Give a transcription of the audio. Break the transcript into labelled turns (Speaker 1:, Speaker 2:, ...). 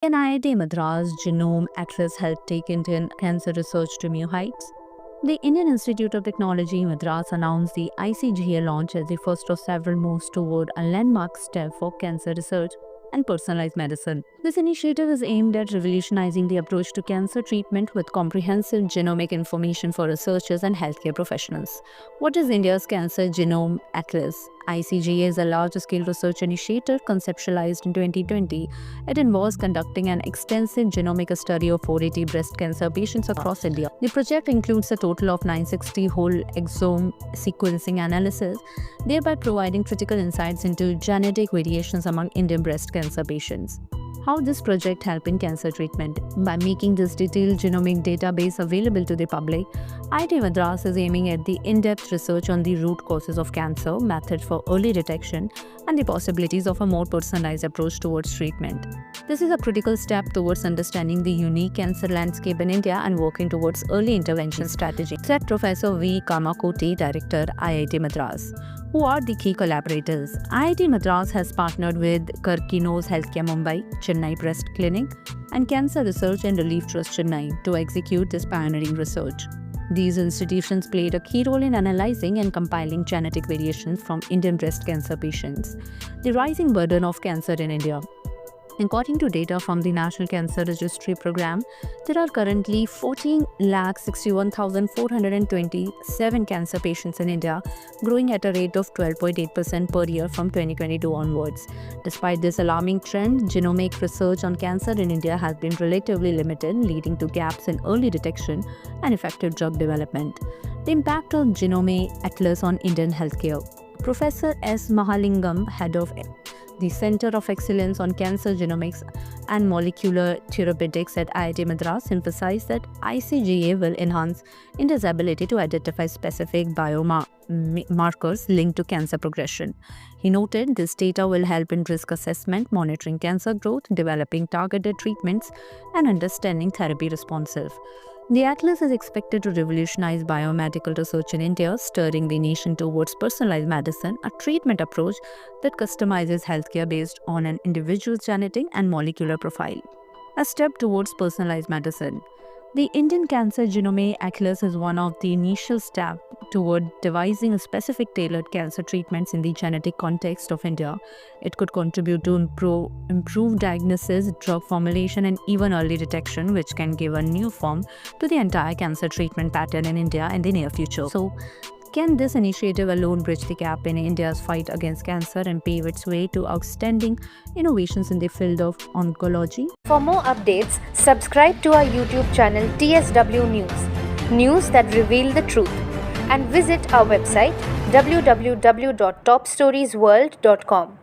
Speaker 1: Can IIT Madras Genome Atlas help take Indian cancer research to new heights? The Indian Institute of Technology Madras announced the ICGA launch as the first of several moves toward a landmark step for cancer research and personalized medicine. This initiative is aimed at revolutionizing the approach to cancer treatment with comprehensive genomic information for researchers and healthcare professionals. What is India's Cancer Genome Atlas? ICGA is a large-scale research initiative conceptualized in 2020. It involves conducting an extensive genomic study of 480 breast cancer patients across India. The project includes a total of 960 whole exome sequencing analysis, thereby providing critical insights into genetic variations among Indian breast cancer patients. How this project help in cancer treatment? By making this detailed genomic database available to the public, IIT Madras is aiming at the in-depth research on the root causes of cancer, methods for early detection, and the possibilities of a more personalized approach towards treatment. This is a critical step towards understanding the unique cancer landscape in India and working towards early intervention strategy, said Professor V. Kamakoti, Director, IIT Madras. Who are the key collaborators? IIT Madras has partnered with Karkinos Healthcare Mumbai, Chennai Breast Clinic, and Cancer Research and Relief Trust Chennai to execute this pioneering research. These institutions played a key role in analyzing and compiling genetic variations from Indian breast cancer patients. The rising burden of cancer in India. According to data from the National Cancer Registry Program, there are currently 14,61,427 cancer patients in India, growing at a rate of 12.8% per year from 2022 onwards. Despite this alarming trend, genomic research on cancer in India has been relatively limited, leading to gaps in early detection and effective drug development. The impact of Genome Atlas on Indian healthcare. Professor S. Mahalingam, head of the Center of Excellence on Cancer Genomics and Molecular Therapeutics at IIT Madras, emphasized that ICGA will enhance India's ability to identify specific biomarkers linked to cancer progression. He noted this data will help in risk assessment, monitoring cancer growth, developing targeted treatments, and understanding therapy responsive. The Atlas is expected to revolutionize biomedical research in India, steering the nation towards personalized medicine, a treatment approach that customizes healthcare based on an individual's genetic and molecular profile. A step towards personalized medicine. The Indian Cancer Genome Atlas is one of the initial steps toward devising a specific tailored cancer treatments in the genetic context of India. It could contribute to improve diagnosis, drug formulation, and even early detection, which can give a new form to the entire cancer treatment pattern in India in the near future. So, can this initiative alone bridge the gap in India's fight against cancer and pave its way to outstanding innovations in the field of oncology?
Speaker 2: For more updates, subscribe to our YouTube channel TSW News, news that reveal the truth, and visit our website www.topstoriesworld.com.